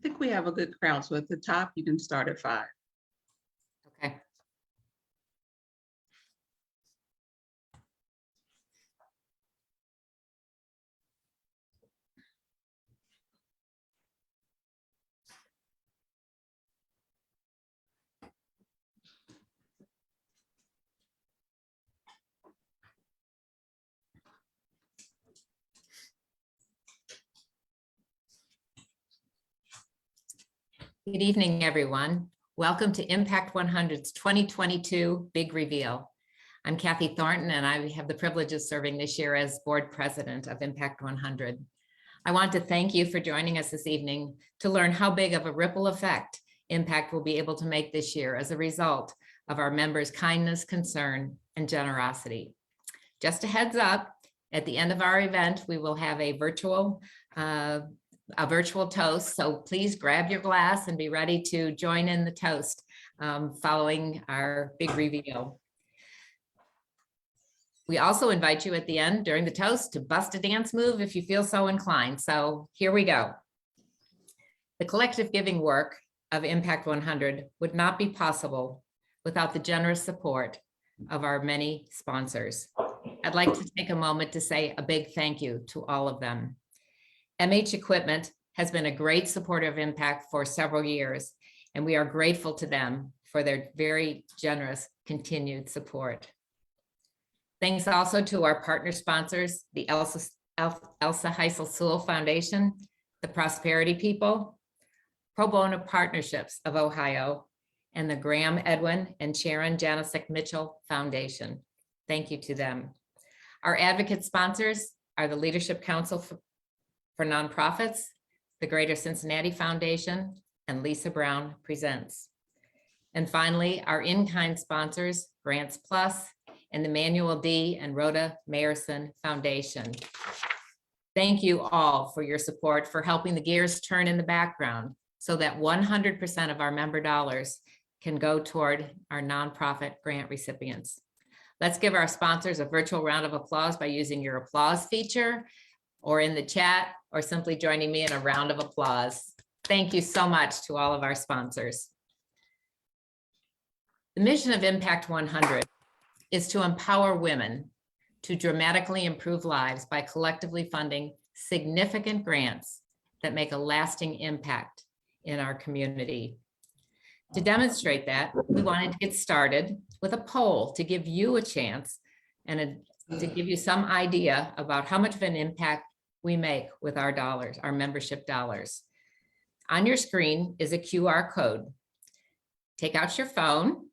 think we have a good crowd. So at the top, you can start at 5. Okay. Good evening, everyone. Welcome to Impact 100's 2022 Big Reveal. I'm Kathy Thornton, and I have the privilege of serving this year as board president of Impact 100. I want to thank you for joining us this evening to learn how big of a ripple effect Impact will be able to make this year as a result of our members' kindness, concern, and generosity. Just a heads up, at the end of our event, we will have a virtual toast. So please grab your glass and be ready to join in the toast following our big reveal. We also invite you at the end during the toast to bust a dance move if you feel so inclined. So here we go. The collective giving work of Impact 100 would not be possible without the generous support of our many sponsors. I'd like to take a moment to say a big thank you to all of them. MH Equipment has been a great supporter of Impact for several years, and we are grateful to them for their very generous continued support. Thanks also to our partner sponsors, the Elsa Heisel Sewell Foundation, the Prosperity People, Pro Bono Partnerships of Ohio, and the Graham Edwin and Sharon Janicek Mitchell Foundation. Thank you to them. Our advocate sponsors are the Leadership Council for Nonprofits, the Greater Cincinnati Foundation, and Lisa Brown Presents. And finally, our in-kind sponsors, Grants Plus, and the Manuel D. and Rhoda Mayerson Foundation. Thank you all for your support for helping the gears turn in the background so that 100% of our member dollars can go toward our nonprofit grant recipients. Let's give our sponsors a virtual round of applause by using your applause feature or in the chat, or simply joining me in a round of applause. Thank you so much to all of our sponsors. The mission of Impact 100 is to empower women to dramatically improve lives by collectively funding significant grants that make a lasting impact in our community. To demonstrate that, we wanted to get started with a poll to give you a chance and to give you some idea about how much of an impact we make with our dollars, our membership dollars. On your screen is a QR code. Take out your phone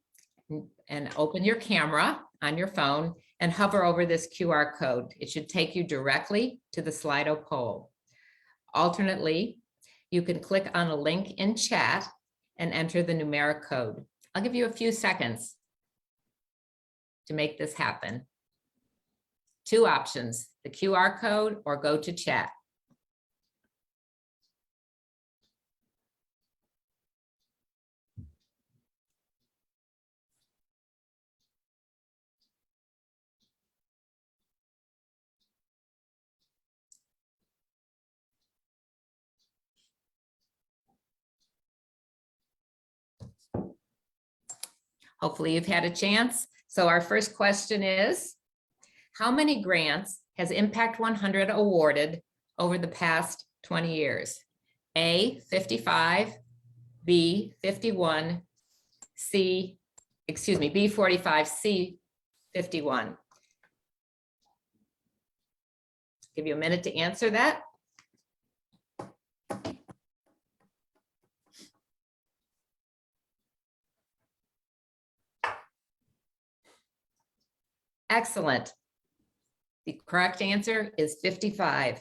and open your camera on your phone and hover over this QR code. It should take you directly to the Slido poll. Alternately, you can click on a link in chat and enter the numeric code. I'll give you a few seconds to make this happen. 2 options, the QR code or go to chat. Hopefully you've had a chance. So our first question is, how many grants has Impact 100 awarded over the past 20 years? A, 55, B, 51, B, 45, C, 51. Give you a minute to answer that. Excellent. The correct answer is 55.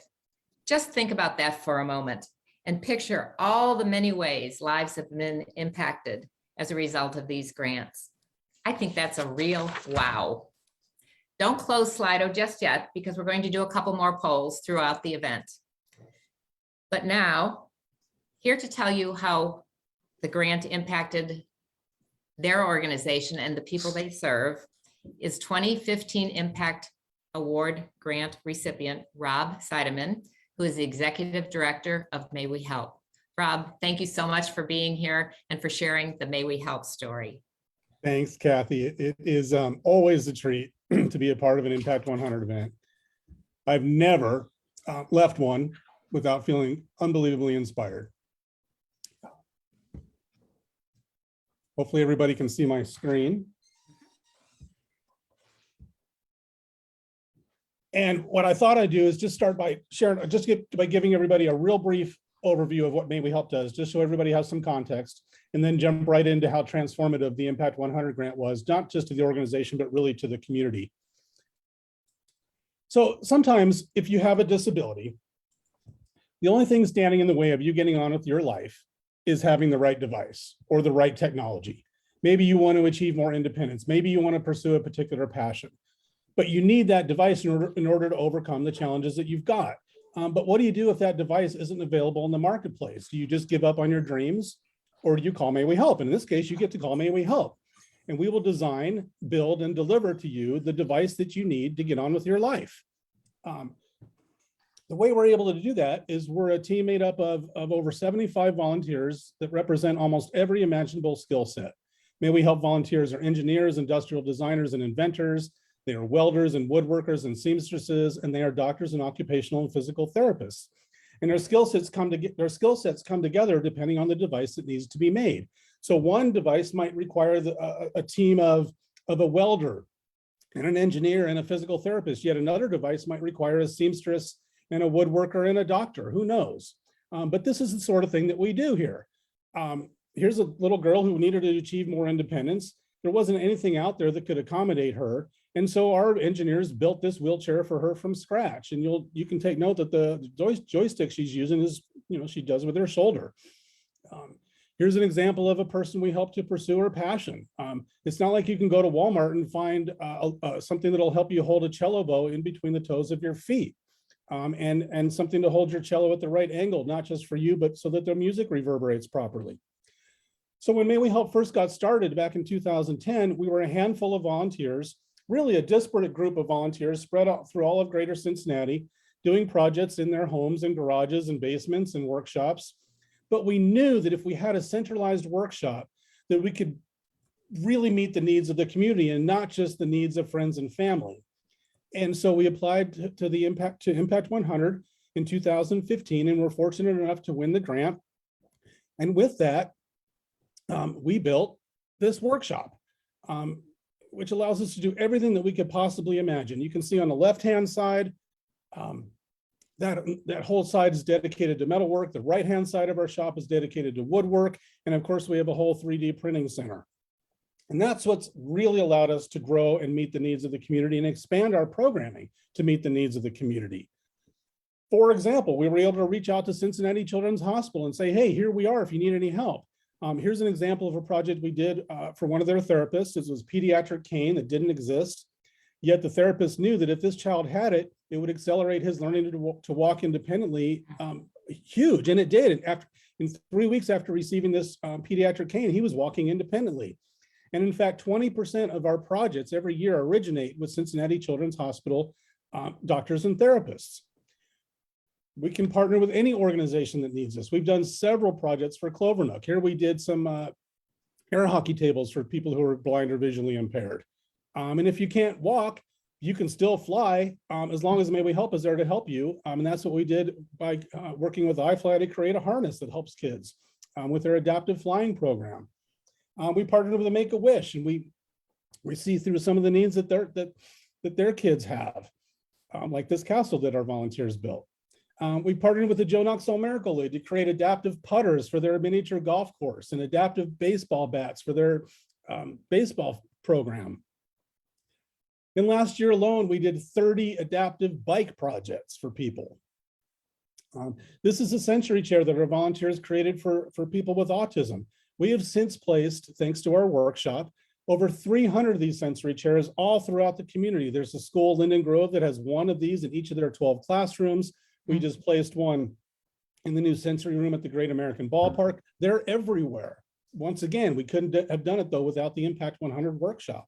Just think about that for a moment and picture all the many ways lives have been impacted as a result of these grants. I think that's a real wow. Don't close Slido just yet because we're going to do a couple more polls throughout the event. But now, here to tell you how the grant impacted their organization and the people they serve is 2015 Impact Award grant recipient, Rob Seidemann, who is the Executive Director of May We Help. Rob, thank you so much for being here and for sharing the May We Help story. Thanks, Kathy. It is always a treat to be a part of an Impact 100 event. I've never left one without feeling unbelievably inspired. Hopefully everybody can see my screen. And what I thought I'd do is just start by sharing, by giving everybody a real brief overview of what May We Help does, just so everybody has some context, and then jump right into how transformative the Impact 100 grant was, not just to the organization, but really to the community. So sometimes if you have a disability, the only thing standing in the way of you getting on with your life is having the right device or the right technology. Maybe you want to achieve more independence. Maybe you want to pursue a particular passion, but you need that device in order to overcome the challenges that you've got. But what do you do if that device isn't available in the marketplace? Do you just give up on your dreams, or do you call May We Help? And in this case, you get to call May We Help, and we will design, build, and deliver to you the device that you need to get on with your life. The way we're able to do that is we're a team made up of over 75 volunteers that represent almost every imaginable skill set. May We Help volunteers are engineers, industrial designers, and inventors. They are welders and woodworkers and seamstresses, and they are doctors and occupational and physical therapists. And their skill sets come together depending on the device that needs to be made. So one device might require a team of a welder and an engineer and a physical therapist. Yet another device might require a seamstress and a woodworker and a doctor. Who knows? But this is the sort of thing that we do here. Here's a little girl who needed to achieve more independence. There wasn't anything out there that could accommodate her. And so our engineers built this wheelchair for her from scratch. And you can take note that the joystick she's using is, she does with her shoulder. Here's an example of a person we help to pursue her passion. It's not like you can go to Walmart and find something that'll help you hold a cello bow in between the toes of your feet. And something to hold your cello at the right angle, not just for you, but so that the music reverberates properly. So when May We Help first got started back in 2010, we were a handful of volunteers, really a disparate group of volunteers spread out through all of Greater Cincinnati, doing projects in their homes and garages and basements and workshops. But we knew that if we had a centralized workshop, that we could really meet the needs of the community and not just the needs of friends and family. And so we applied to Impact 100 in 2015, and we're fortunate enough to win the grant. And with that, we built this workshop, which allows us to do everything that we could possibly imagine. You can see on the left-hand side, that whole side is dedicated to metalwork. The right-hand side of our shop is dedicated to woodwork. And of course, we have a whole 3D printing center. And that's what's really allowed us to grow and meet the needs of the community and expand our programming to meet the needs of the community. For example, we were able to reach out to Cincinnati Children's Hospital and say, hey, here we are if you need any help. Here's an example of a project we did for one of their therapists. This was pediatric cane that didn't exist. Yet the therapist knew that if this child had it, it would accelerate his learning to walk independently. Huge, and it did. In 3 weeks after receiving this pediatric cane, he was walking independently. And in fact, 20% of our projects every year originate with Cincinnati Children's Hospital doctors and therapists. We can partner with any organization that needs us. We've done several projects for Clovernook. Here we did some air hockey tables for people who are blind or visually impaired. And if you can't walk, you can still fly as long as May We Help is there to help you. And that's what we did by working with iFly to create a harness that helps kids with their adaptive flying program. We partnered with a Make-A-Wish, and we see through some of the needs that their kids have, like this castle that our volunteers built. We partnered with the Joe Knoxville Miracle League to create adaptive putters for their miniature golf course and adaptive baseball bats for their baseball program. And last year alone, we did 30 adaptive bike projects for people. This is a sensory chair that our volunteers created for people with autism. We have since placed, thanks to our workshop, over 300 of these sensory chairs all throughout the community. There's a school, Linden Grove, that has one of these in each of their 12 classrooms. We just placed one in the new sensory room at the Great American Ballpark. They're everywhere. Once again, we couldn't have done it though without the Impact 100 workshop.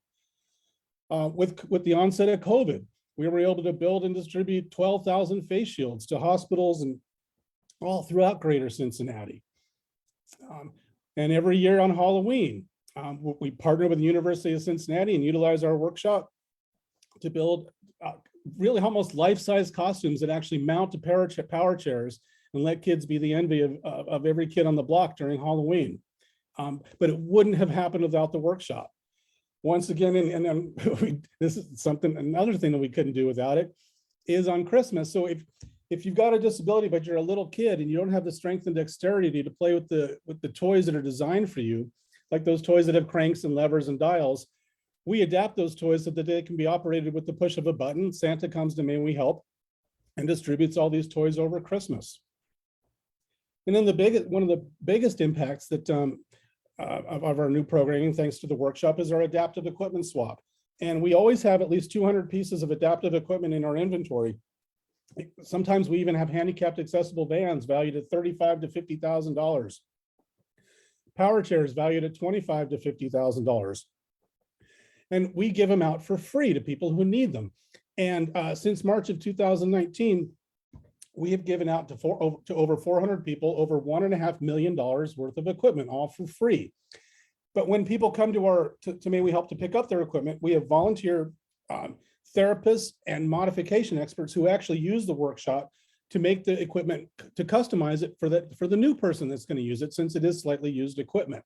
With the onset of COVID, we were able to build and distribute 12,000 face shields to hospitals and all throughout Greater Cincinnati. And every year on Halloween, we partner with the University of Cincinnati and utilize our workshop to build really almost life-size costumes that actually mount to power chairs and let kids be the envy of every kid on the block during Halloween. But it wouldn't have happened without the workshop. Once again, and this is something, another thing that we couldn't do without it is on Christmas. So if you've got a disability, but you're a little kid and you don't have the strength and dexterity to play with the toys that are designed for you, like those toys that have cranks and levers and dials, we adapt those toys so that they can be operated with the push of a button. Santa comes to May We Help and distributes all these toys over Christmas. And then one of the biggest impacts that of our new programming, thanks to the workshop, is our adaptive equipment swap. And we always have at least 200 pieces of adaptive equipment in our inventory. Sometimes we even have handicapped accessible vans valued at $35,000 to $50,000. Power chairs valued at $25,000 to $50,000. And we give them out for free to people who need them. And since March of 2019, we have given out to over 400 people over $1.5 million worth of equipment, all for free. But when people come to May We Help to pick up their equipment, we have volunteer therapists and modification experts who actually use the workshop to make the equipment, to customize it for the new person that's going to use it, since it is slightly used equipment.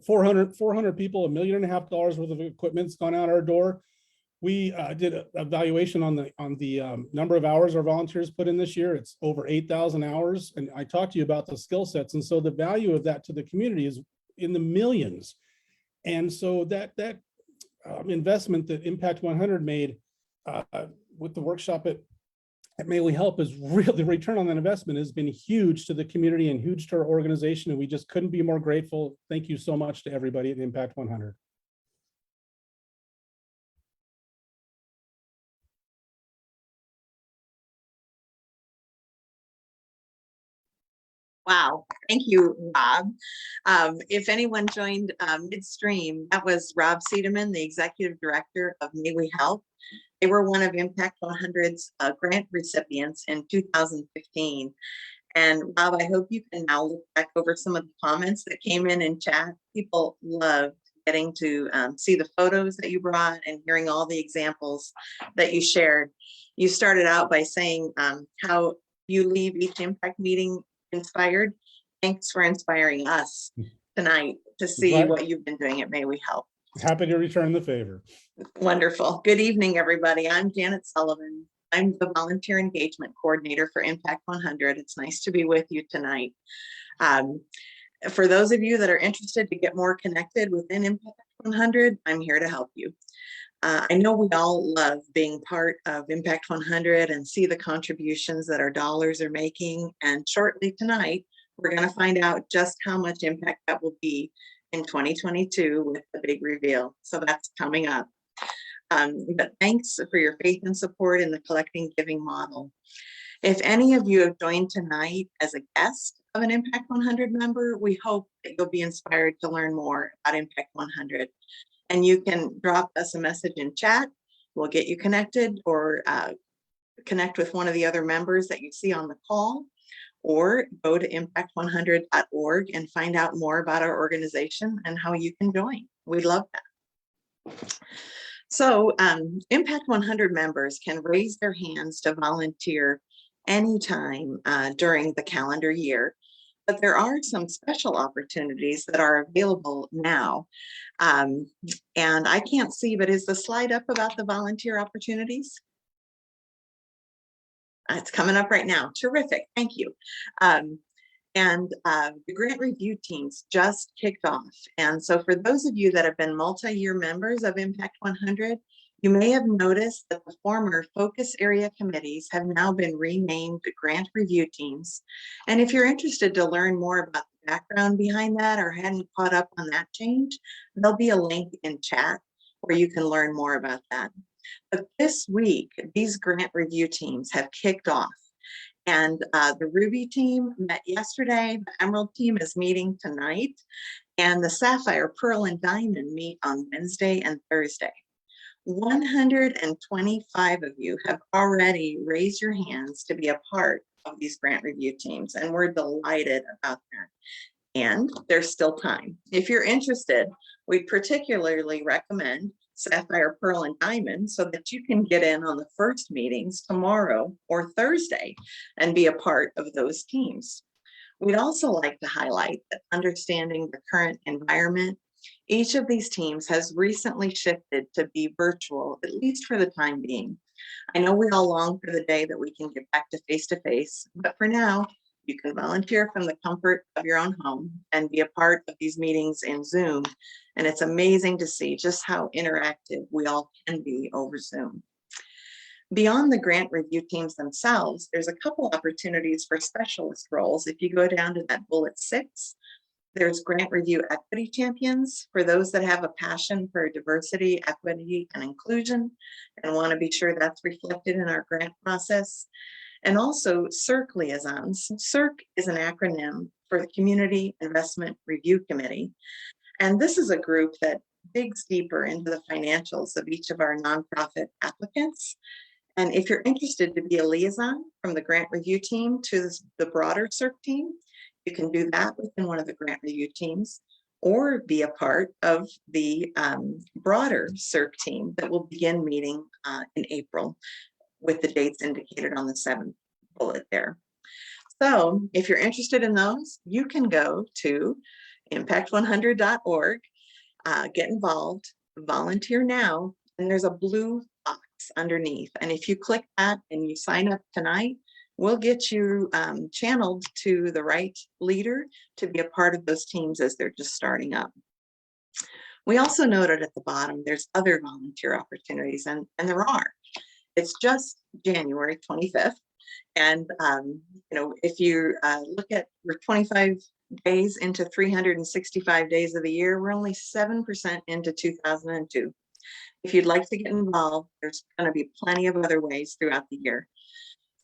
400 people, $1.5 million worth of equipment's gone out our door. We did an evaluation on the number of hours our volunteers put in this year. It's over 8,000 hours. And I talked to you about the skill sets. And so the value of that to the community is in the millions. And so that investment that Impact 100 made with the workshop at May We Help is really, the return on that investment has been huge to the community and huge to our organization. And we just couldn't be more grateful. Thank you so much to everybody at Impact 100. Wow, thank you, Rob. If anyone joined midstream, that was Rob Siedemann, the Executive Director of May We Help. They were one of Impact 100's grant recipients in 2015. And Rob, I hope you can now look back over some of the comments that came in chat. People loved getting to see the photos that you brought and hearing all the examples that you shared. You started out by saying how you leave each Impact meeting inspired. Thanks for inspiring us tonight to see what you've been doing at May We Help. Happy to return the favor. Wonderful. Good evening, everybody. I'm Janet Sullivan. I'm the Volunteer Engagement Coordinator for Impact 100. It's nice to be with you tonight. For those of you that are interested to get more connected within Impact 100, I'm here to help you. I know we all love being part of Impact 100 and see the contributions that our dollars are making. And shortly tonight, we're going to find out just how much impact that will be in 2022 with the big reveal. So that's coming up. But thanks for your faith and support in the collecting giving model. If any of you have joined tonight as a guest of an Impact 100 member, we hope that you'll be inspired to learn more about Impact 100. And you can drop us a message in chat. We'll get you connected, or connect with one of the other members that you see on the call, or go to impact100.org and find out more about our organization and how you can join. We'd love that. So Impact 100 members can raise their hands to volunteer anytime during the calendar year. But there are some special opportunities that are available now. And I can't see, but is the slide up about the volunteer opportunities? It's coming up right now. Terrific, thank you. The grant review teams just kicked off. And so for those of you that have been multi-year members of Impact 100, you may have noticed that the former focus area committees have now been renamed grant review teams. And if you're interested to learn more about the background behind that or hadn't caught up on that change, there'll be a link in chat where you can learn more about that. But this week, these grant review teams have kicked off. And the Ruby team met yesterday, the Emerald team is meeting tonight, and the Sapphire, Pearl, and Diamond meet on Wednesday and Thursday. 125 of you have already raised your hands to be a part of these grant review teams, and we're delighted about that. And there's still time. If you're interested, we particularly recommend Sapphire, Pearl, and Diamond so that you can get in on the first meetings tomorrow or Thursday and be a part of those teams. We'd also like to highlight that understanding the current environment, each of these teams has recently shifted to be virtual, at least for the time being. I know we all long for the day that we can get back to face, but for now, you can volunteer from the comfort of your own home and be a part of these meetings in Zoom. And it's amazing to see just how interactive we all can be over Zoom. Beyond the grant review teams themselves, there's a couple opportunities for specialist roles. If you go down to that bullet 6, there's grant review equity champions for those that have a passion for diversity, equity, and inclusion and want to be sure that's reflected in our grant process. And also CIRC liaisons. CIRC is an acronym for the Community Investment Review Committee. And this is a group that digs deeper into the financials of each of our nonprofit applicants. And if you're interested to be a liaison from the grant review team to the broader CIRC team, you can do that within one of the grant review teams or be a part of the broader CIRC team that will begin meeting in April with the dates indicated on the 7th bullet there. So if you're interested in those, you can go to impact100.org, get involved, volunteer now, and there's a blue box underneath. And if you click that and you sign up tonight, we'll get you channeled to the right leader to be a part of those teams as they're just starting up. We also noted at the bottom, there's other volunteer opportunities, and there are. It's just January 25th. And, if you look at, we're 25 days into 365 days of the year, we're only 7% into 2002. If you'd like to get involved, there's going to be plenty of other ways throughout the year.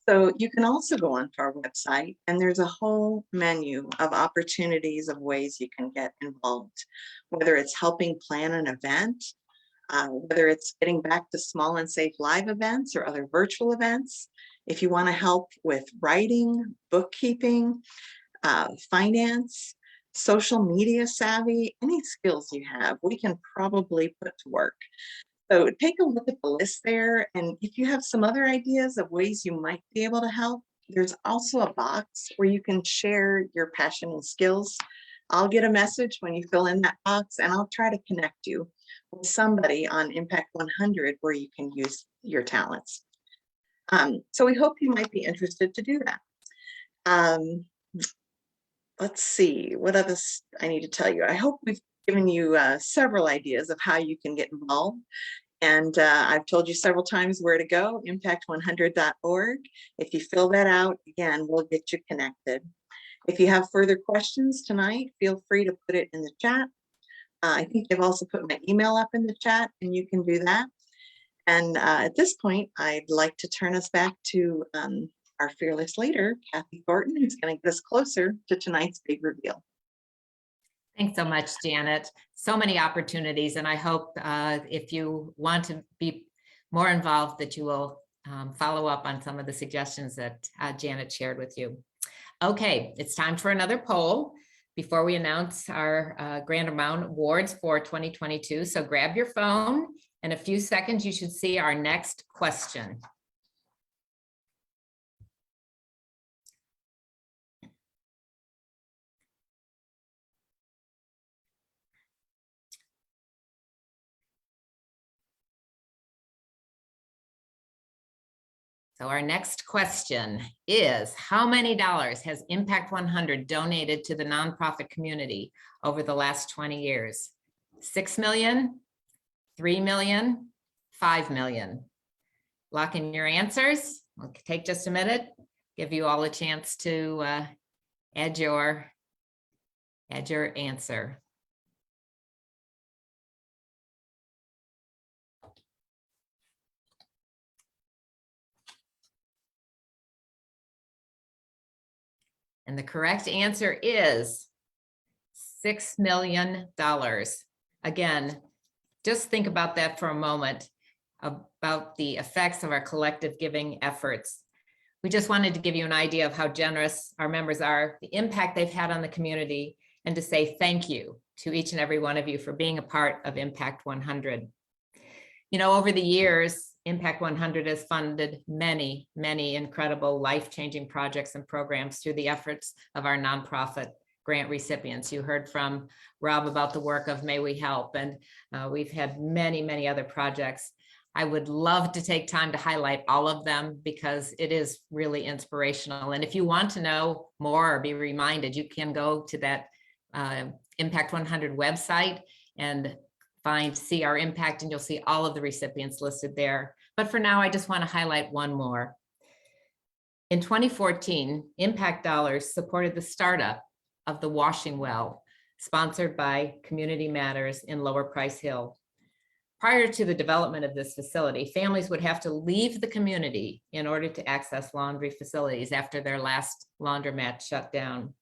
So you can also go onto our website and there's a whole menu of opportunities of ways you can get involved, whether it's helping plan an event, whether it's getting back to small and safe live events or other virtual events. If you want to help with writing, bookkeeping, finance, social media savvy, any skills you have, we can probably put to work. So take a look at the list there. And if you have some other ideas of ways you might be able to help, there's also a box where you can share your passion and skills. I'll get a message when you fill in that box and I'll try to connect you with somebody on Impact 100 where you can use your talents. So we hope you might be interested to do that. Let's see, what others I need to tell you. I hope we've given you several ideas of how you can get involved. And I've told you several times where to go, impact100.org. If you fill that out, again, we'll get you connected. If you have further questions tonight, feel free to put it in the chat. I think they've also put my email up in the chat and you can do that. And at this point, I'd like to turn us back to our fearless leader, Kathy Thornton, who's going to get us closer to tonight's big reveal. Thanks so much, Janet. So many opportunities, and I hope if you want to be more involved that you will follow up on some of the suggestions that Janet shared with you. Okay, it's time for another poll before we announce our Grand Amount Awards for 2022. So grab your phone. In a few seconds, you should see our next question. So our next question is, how many dollars has Impact 100 donated to the nonprofit community over the last 20 years? 6 million, 3 million, 5 million. Lock in your answers. We'll take just a minute, give you all a chance to add your answer. And the correct answer is $6 million. Again, just think about that for a moment. about the effects of our collective giving efforts. We just wanted to give you an idea of how generous our members are, the impact they've had on the community, and to say thank you to each and every one of you for being a part of Impact 100. You know, over the years, Impact 100 has funded many, many incredible life-changing projects and programs through the efforts of our nonprofit grant recipients. You heard from Rob about the work of May We Help, and we've had many, many other projects. I would love to take time to highlight all of them because it is really inspirational. And if you want to know more or be reminded, you can go to that Impact 100 website and see our impact, and you'll see all of the recipients listed there. But for now, I just want to highlight one more. In 2014, Impact Dollars supported the startup of the washing well, sponsored by Community Matters in Lower Price Hill. Prior to the development of this facility, families would have to leave the community in order to access laundry facilities after their last laundromat shut down.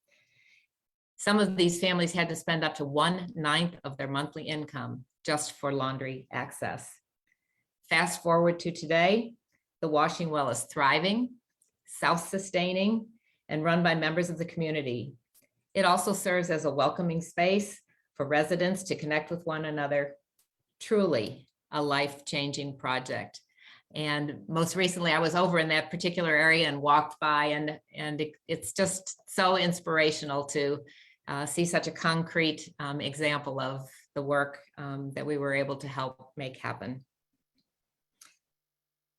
Some of these families had to spend up to 1/9 of their monthly income just for laundry access. Fast forward to today, the washing well is thriving, self-sustaining, and run by members of the community. It also serves as a welcoming space for residents to connect with one another. Truly a life-changing project. And most recently, I was over in that particular area and walked by, and it's just so inspirational to see such a concrete example of the work that we were able to help make happen.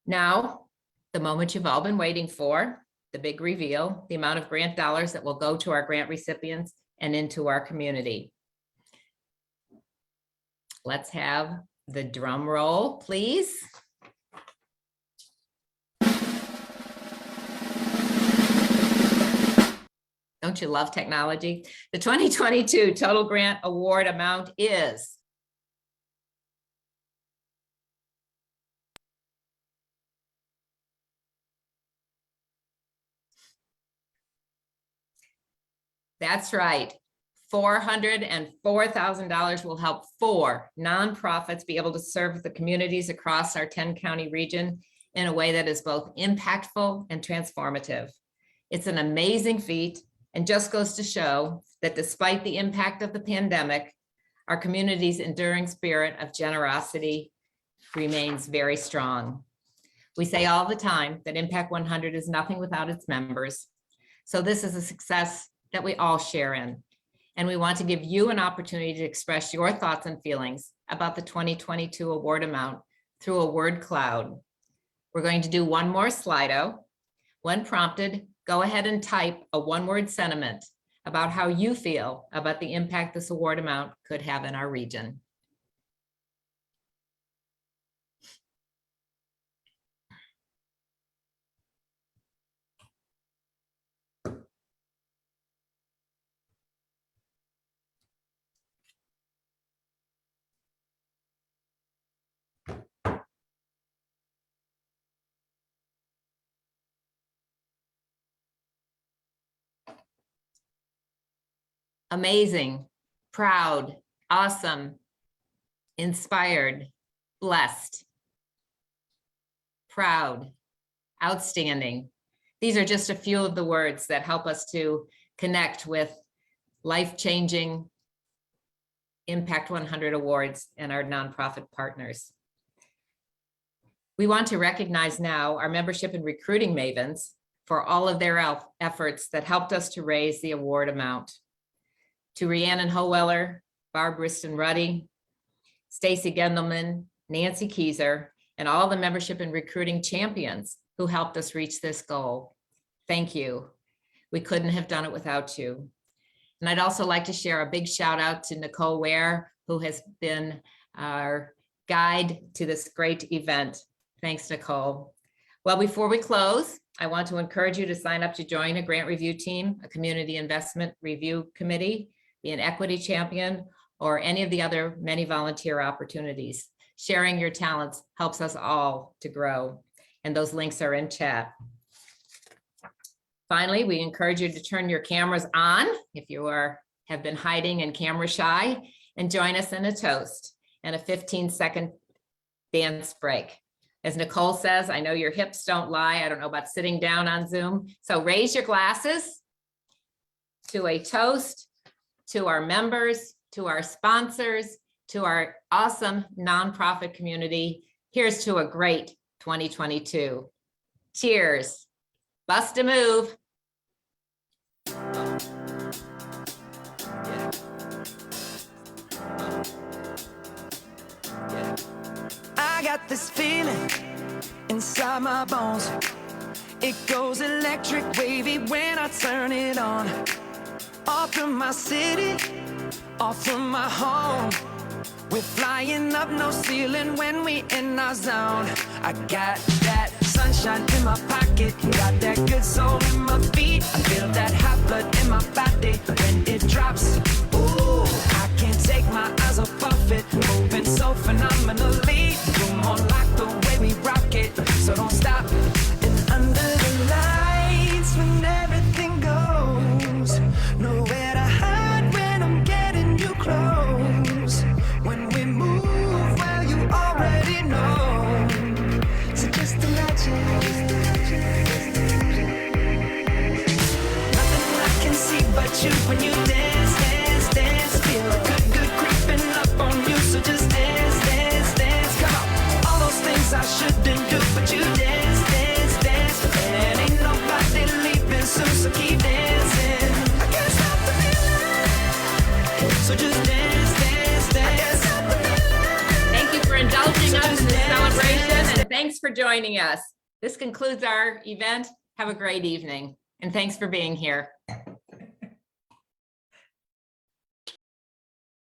Now, the moment you've all been waiting for, the big reveal, the amount of grant dollars that will go to our grant recipients and into our community. Let's have the drum roll, please. Don't you love technology? The 2022 total grant award amount is that's right. $404,000 will help 4 nonprofits be able to serve the communities across our 10-county region in a way that is both impactful and transformative. It's an amazing feat and just goes to show that despite the impact of the pandemic, our community's enduring spirit of generosity remains very strong. We say all the time that Impact 100 is nothing without its members. So this is a success that we all share in. And we want to give you an opportunity to express your thoughts and feelings about the 2022 award amount through a word cloud. We're going to do one more Slido. When prompted, go ahead and type a one-word sentiment about how you feel about the impact this award amount could have in our region. Amazing, proud, awesome, inspired, blessed, proud, outstanding. These are just a few of the words that help us to connect with life-changing Impact 100 awards and our nonprofit partners. We want to recognize now our membership and recruiting mavens for all of their efforts that helped us to raise the award amount. To Rhiannon Howeller, Barb Riston-Ruddy, Stacy Gendelman, Nancy Keyser, and all the membership and recruiting champions who helped us reach this goal. Thank you. We couldn't have done it without you. And I'd also like to share a big shout out to Nicole Ware, who has been our guide to this great event. Thanks, Nicole. Well, before we close, I want to encourage you to sign up to join a grant review team, a community investment review committee, be an equity champion, or any of the other many volunteer opportunities. Sharing your talents helps us all to grow, and those links are in chat. Finally, we encourage you to turn your cameras on if you have been hiding and camera shy, and join us in a toast and a 15-second dance break. As Nicole says, I know your hips don't lie. I don't know about sitting down on Zoom. So raise your glasses to a toast to our members, to our sponsors, to our awesome nonprofit community. Here's to a great 2022. Cheers. Bust a move. I got this feeling inside my bones. It goes electric wavy when I turn it on. Off from my city, off from my home. We're flying up, no ceiling when we in our zone. I got that sunshine in my pocket, got that good soul in my feet. I feel that hot blood in my body when it drops. Ooh, I can't take my eyes off of it, moving so phenomenally. You're more like the way we rock it, so don't stop. And under the lights when everything goes, nowhere to hide when I'm getting you close. When we move, well, you already know. So just imagine. Nothing I can see but you when you dance, dance, dance. Feel good creeping up on you. So just dance, dance, dance. Come on. All those things I shouldn't do, but you dance, dance, dance. And ain't nobody leaving soon, so keep dancing. I can't stop the feeling. So just dance, dance, dance. Thank you for indulging us in this celebration, and thanks for joining us. This concludes our event. Have a great evening, and thanks for being here.